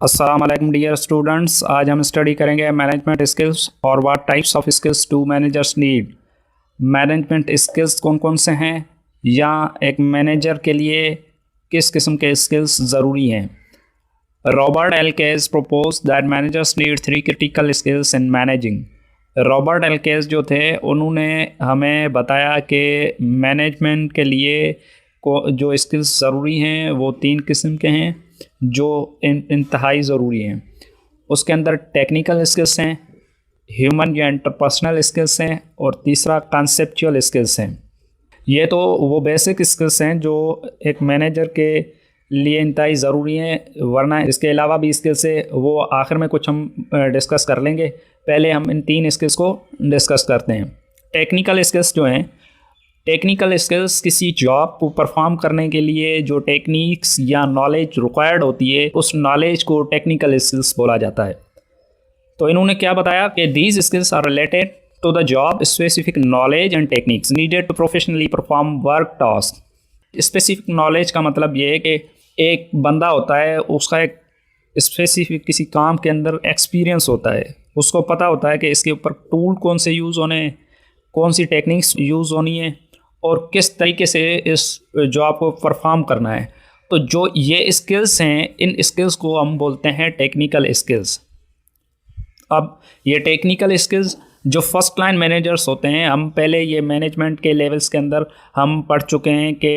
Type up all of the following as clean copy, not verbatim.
अस्सलाम वालेकुम dear students. आज हम स्टडी करेंगे मैनेजमेंट स्किल्स और what types of skills do managers need. Management skills कौन कौन से हैं या एक मैनेजर के लिए किस किस्म के स्किल्स ज़रूरी हैं। Robert L Katz propose that managers need 3 critical skills in managing. Robert L Katz जो थे उन्होंने हमें बताया कि मैनेजमेंट के लिए जो स्किल्स ज़रूरी हैं वो 3 किस्म के हैं जो इंतहाई ज़रूरी हैं। उसके अंदर टेक्निकल स्किल्स हैं, ह्यूमन या इंटरपर्सनल स्किल्स हैं और तीसरा कॉन्सेप्चुअल स्किल्स हैं। ये तो वो बेसिक स्किल्स हैं जो एक मैनेजर के लिए इंतहाई ज़रूरी हैं, वरना इसके अलावा भी स्किल्स है वो आखिर में कुछ हम डिस्कस कर लेंगे। पहले हम इन 3 स्किल्स को डिस्कस करते हैं। टेक्निकल स्किल्स जो हैं, टेक्निकल स्किल्स किसी जॉब को परफॉर्म करने के लिए जो टेक्निक्स या नॉलेज रिक्वायर्ड होती है उस नॉलेज को टेक्निकल स्किल्स बोला जाता है। तो इन्होंने क्या बताया कि these skills are related to the job specific knowledge and techniques needed to professionally perform work task. Specific knowledge का मतलब ये है कि एक बंदा होता है, उसका एक स्पेसिफिक किसी काम के अंदर एक्सपीरियंस होता है, उसको पता होता है कि इसके ऊपर टूल कौन से यूज़ होने हैं, कौन सी टेक्निक्स यूज़ होनी है और किस तरीके से इस जॉब को परफॉर्म करना है। तो जो ये स्किल्स हैं, इन स्किल्स को हम बोलते हैं टेक्निकल स्किल्स। अब ये टेक्निकल स्किल्स जो फर्स्ट लाइन मैनेजर्स होते हैं, हम पहले ये मैनेजमेंट के लेवल्स के अंदर हम पढ़ चुके हैं कि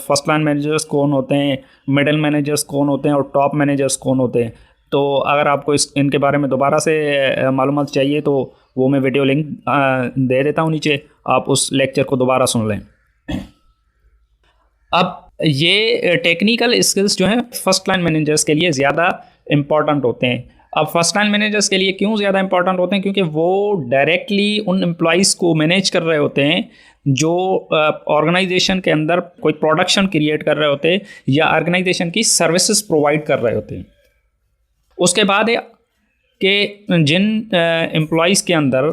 फर्स्ट लाइन मैनेजर्स कौन होते हैं, मिडिल मैनेजर्स कौन होते हैं और टॉप मैनेजर्स कौन होते हैं। तो अगर आपको इनके बारे में दोबारा से मालूमात चाहिए तो वो मैं वीडियो लिंक दे देता हूँ नीचे, आप उस लेक्चर को दोबारा सुन लें। अब ये टेक्निकल स्किल्स जो हैं फर्स्ट लाइन मैनेजर्स के लिए ज़्यादा इम्पॉर्टेंट होते हैं। अब फर्स्ट लाइन मैनेजर्स के लिए क्यों ज़्यादा इंपॉर्टेंट होते हैं? क्योंकि वो डायरेक्टली उन एम्प्लॉइज़ को मैनेज कर रहे होते हैं जो ऑर्गेनाइजेशन के अंदर कोई प्रोडक्शन क्रिएट कर रहे होते हैं या ऑर्गेनाइजेशन की सर्विसेज प्रोवाइड कर रहे होते हैं। उसके बाद है कि जिन एम्प्लॉइज़ के अंदर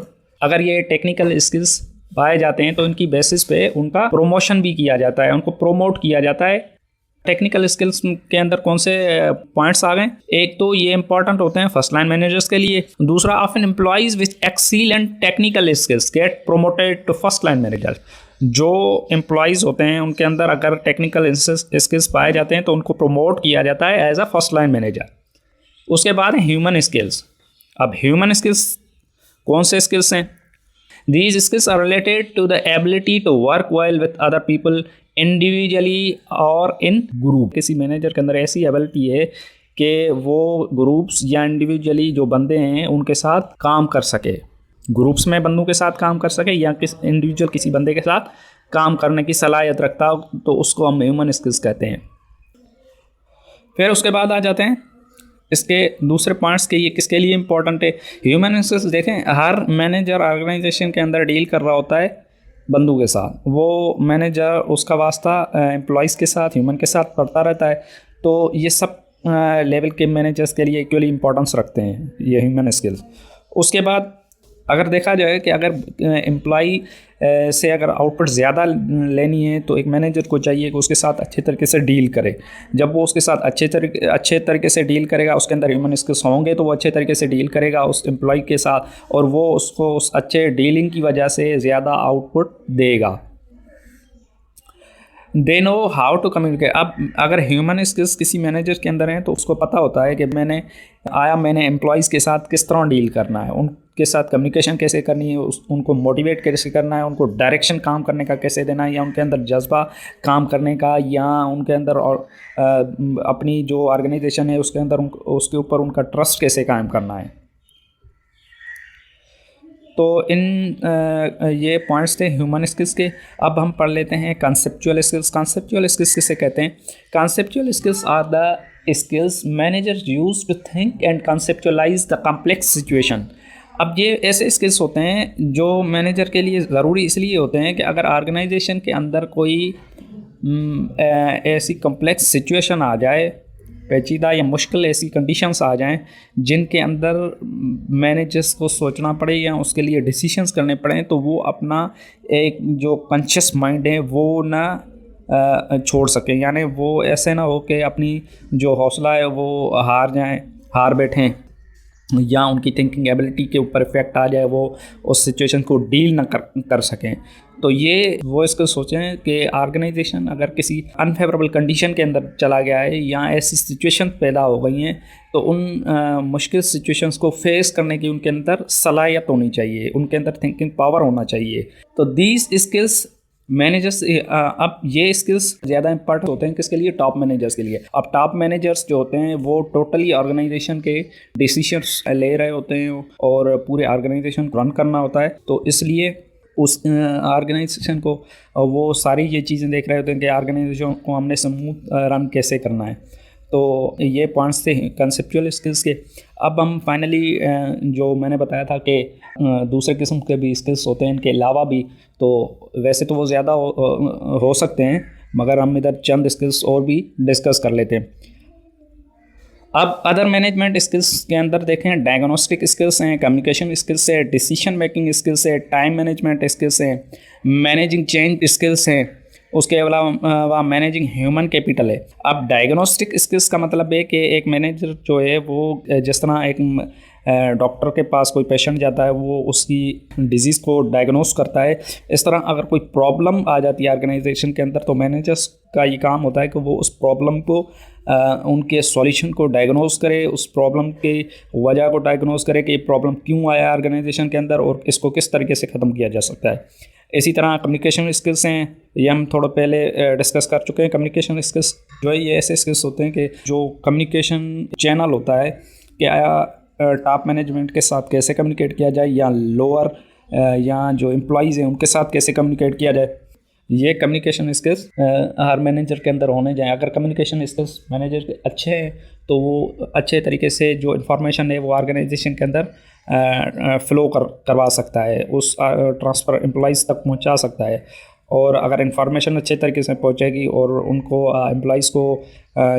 अगर ये टेक्निकल स्किल्स पाए जाते हैं तो इनकी बेसिस पे उनका प्रमोशन भी किया जाता है, उनको प्रोमोट किया जाता है। टेक्निकल स्किल्स के अंदर कौन से पॉइंट्स आ गए? एक तो ये इंपॉर्टेंट होते हैं फर्स्ट लाइन मैनेजर्स के लिए। दूसरा, often employees with excellent technical skills get promoted to first line manager. जो एम्प्लॉइज़ होते हैं उनके अंदर अगर टेक्निकल स्किल्स पाए जाते हैं तो उनको प्रोमोट किया जाता है as a first line manager. उसके बाद है ह्यूमन स्किल्स। अब ह्यूमन स्किल्स कौन से स्किल्स हैं? These skills are related to the ability to work well with other people individually और in group। किसी मैनेजर के अंदर ऐसी एबिलिटी है कि वो ग्रुप्स या इंडिविजुअली जो बंदे हैं उनके साथ काम कर सके, ग्रुप्स में बंदों के साथ काम कर सके या इंडिविजुअल किसी बंदे के साथ काम करने की सलाहियत रखता हो, तो उसको हम ह्यूमन स्किल्स कहते हैं। फिर उसके बाद आ जाते हैं इसके दूसरे पॉइंट्स के, ये किसके लिए इंपॉर्टेंट है। ह्यूमन स्किल्स देखें, हर मैनेजर ऑर्गेनाइजेशन के अंदर डील कर रहा होता है बंदों के साथ। वो मैनेजर उसका वास्ता एम्प्लॉइज़ के साथ, ह्यूमन के साथ पड़ता रहता है। तो ये सब लेवल के मैनेजर्स के लिए इक्वली इंपॉर्टेंस रखते हैं ये ह्यूमन स्किल्स। उसके बाद अगर देखा जाए कि अगर एम्प्लॉई से अगर आउटपुट ज़्यादा लेनी है तो एक मैनेजर को चाहिए कि उसके साथ अच्छे तरीके से डील करे। जब वो उसके साथ अच्छे तरीके से डील करेगा, उसके अंदर ह्यूमन स्किल्स होंगे तो वो अच्छे तरीके से डील करेगा उस एम्प्लॉय के साथ और वो उसको उस अच्छे डीलिंग की वजह से ज़्यादा आउटपुट देगा। They know how to communicate. अब अगर ह्यूमन स्किल्स किसी मैनेजर के अंदर हैं तो उसको पता होता है कि मैंने एम्प्लॉइज़ के साथ किस तरह डील करना है, उनके साथ कम्युनिकेशन कैसे करनी है, उनको मोटिवेट कैसे करना है, उनको डायरेक्शन काम करने का कैसे देना है, या उनके अंदर जज्बा काम करने का, या उनके अंदर और अपनी जो ऑर्गेनाइजेशन है उसके अंदर उसके ऊपर उनका ट्रस्ट कैसे कायम करना है। तो इन ये पॉइंट्स थे ह्यूमन स्किल्स के। अब हम पढ़ लेते हैं कॉन्सेप्चुअल स्किल्स। कॉन्सेप्चुअल स्किल्स किसे कहते हैं? Conceptual skills are the skills managers use to think and conceptualize the complex situation. अब ये ऐसे स्किल्स होते हैं जो मैनेजर के लिए ज़रूरी इसलिए होते हैं कि अगर ऑर्गेनाइजेशन के अंदर कोई ऐसी कॉम्प्लेक्स सिचुएशन आ जाए, पेचीदा या मुश्किल ऐसी कंडीशंस आ जाएं जिनके अंदर मैनेजर्स को सोचना पड़े या उसके लिए डिसीशंस करने पड़े, तो वो अपना एक जो कॉन्शियस माइंड है वो ना छोड़ सकें, यानी वो ऐसे ना हो कि अपनी जो हौसला है वो हार बैठें, या उनकी थिंकिंग एबिलिटी के ऊपर इफेक्ट आ जाए, वो उस सिचुएशन को डील ना कर सकें। तो ये वो इसको सोचें कि ऑर्गेनाइजेशन अगर किसी अनफेवरेबल कंडीशन के अंदर चला गया है या ऐसी सिचुएशन पैदा हो गई हैं, तो उन मुश्किल सिचुएशंस को फेस करने की उनके अंदर सलाहियत होनी चाहिए, उनके अंदर थिंकिंग पावर होना चाहिए। तो दीज स्किल्स मैनेजर्स, अब ये स्किल्स ज़्यादा इंपॉर्टेंट होते हैं किसके लिए? टॉप मैनेजर्स के लिए। अब टॉप मैनेजर्स जो होते हैं वो टोटली ऑर्गेनाइजेशन के डिसीजंस ले रहे होते हैं और पूरे ऑर्गेनाइजेशन को रन करना होता है। तो इसलिए उस ऑर्गेनाइजेशन को वो सारी ये चीज़ें देख रहे होते हैं कि ऑर्गेनाइजेशन को हमने स्मूथ रन कैसे करना है। तो ये पॉइंट्स थे कंसेप्चुअल स्किल्स के। अब हम फाइनली जो मैंने बताया था कि दूसरे किस्म के भी स्किल्स होते हैं इनके अलावा भी, तो वैसे तो वो ज़्यादा हो सकते हैं, मगर हम इधर चंद स्किल्स और भी डिस्कस कर लेते हैं। अब अदर मैनेजमेंट स्किल्स के अंदर देखें, डायग्नोस्टिक स्किल्स हैं, कम्युनिकेशन स्किल्स है, डिसीजन मेकिंग स्किल्स है, टाइम मैनेजमेंट स्किल्स हैं, मैनेजिंग चेंज स्किल्स हैं, उसके अलावा मैनेजिंग ह्यूमन कैपिटल है। अब डायग्नोस्टिक स्किल्स का मतलब है कि एक मैनेजर जो है वो जिस तरह एक डॉक्टर के पास कोई पेशेंट जाता है, वो उसकी डिजीज़ को डायग्नोस करता है, इस तरह अगर कोई प्रॉब्लम आ जाती है ऑर्गेनाइजेशन के अंदर, तो मैनेजर्स का ये काम होता है कि वो उस प्रॉब्लम को उनके सॉल्यूशन को डायग्नोस करे, उस प्रॉब्लम के वजह को डायग्नोस करे कि ये प्रॉब्लम क्यों आया ऑर्गेनाइजेशन के अंदर और इसको किस तरीके से ख़त्म किया जा सकता है। इसी तरह कम्युनिकेशन स्किल्स हैं, ये हम थोड़ा पहले डिस्कस कर चुके हैं। कम्युनिकेशन स्किल्स जो है ये ऐसे स्किल्स होते हैं कि जो कम्युनिकेशन चैनल होता है कि टॉप मैनेजमेंट के साथ कैसे कम्युनिकेट किया जाए, या लोअर या जो एम्प्लॉइज़ हैं उनके साथ कैसे कम्युनिकेट किया जाए, ये कम्युनिकेशन स्किल्स हर मैनेजर के अंदर होने जाएँ। अगर कम्युनिकेशन स्किल्स मैनेजर के अच्छे हैं तो वो अच्छे तरीके से जो इन्फॉर्मेशन है वो ऑर्गेनाइजेशन के अंदर फ़्लो करवा सकता है, उस ट्रांसफ़र एम्प्लॉइज़ तक पहुंचा सकता है। और अगर इन्फॉर्मेशन अच्छे तरीके से पहुंचेगी और उनको एम्प्लॉइज़ को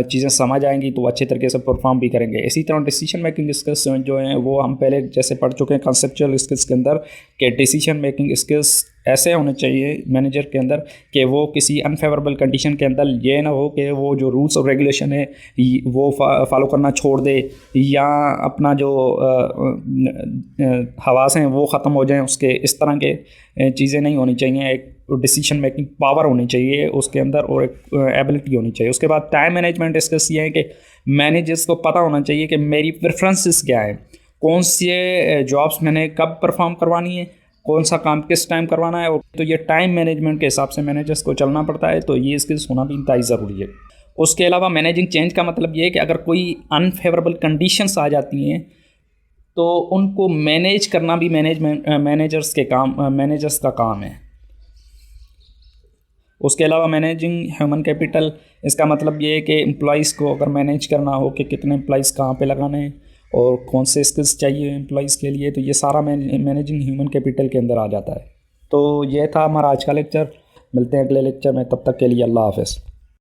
चीज़ें समझ आएंगी तो अच्छे तरीके से परफॉर्म भी करेंगे। इसी तरह डिसीजन मेकिंग स्किल्स जो हैं वो हम पहले जैसे पढ़ चुके हैं कंसेप्चुअल स्किल्स के अंदर, कि डिसीजन मेकिंग स्किल्स ऐसे होने चाहिए मैनेजर के अंदर कि वो किसी अनफेवरेबल कंडीशन के अंदर ये ना हो कि वो जो रूल्स और रेगुलेशन है वो फॉलो करना छोड़ दे, या अपना जो हवास हैं वो ख़त्म हो जाएं उसके, इस तरह के चीज़ें नहीं होनी चाहिए। एक डिसीजन मेकिंग पावर होनी चाहिए उसके अंदर और एक एबिलिटी होनी चाहिए। उसके बाद टाइम मैनेजमेंट स्किल्स ये है कि मैनेजर्स को पता होना चाहिए कि मेरी प्रेफरेंसेस क्या है, कौन से जॉब्स मैंने कब परफॉर्म करवानी है, कौन सा काम किस टाइम करवाना है। और तो ये टाइम मैनेजमेंट के हिसाब से मैनेजर्स को चलना पड़ता है, तो ये स्किल्स होना भी इंतहाई ज़रूरी है। उसके अलावा मैनेजिंग चेंज का मतलब ये है कि अगर कोई अनफेवरेबल कंडीशंस आ जाती हैं तो उनको मैनेज करना भी मैनेजर्स का काम है। उसके अलावा मैनेजिंग ह्यूमन कैपिटल, इसका मतलब ये है कि एम्प्लॉइज़ को अगर मैनेज करना हो कि कितने एम्प्लॉइज़ कहाँ पे लगाने हैं और कौन से स्किल्स चाहिए एम्प्लॉइज़ के लिए, तो ये सारा मैनेजिंग ह्यूमन कैपिटल के अंदर आ जाता है। तो ये था हमारा आज का लेक्चर। मिलते हैं अगले लेक्चर में, तब तक के लिए अल्लाह हाफ़िज़।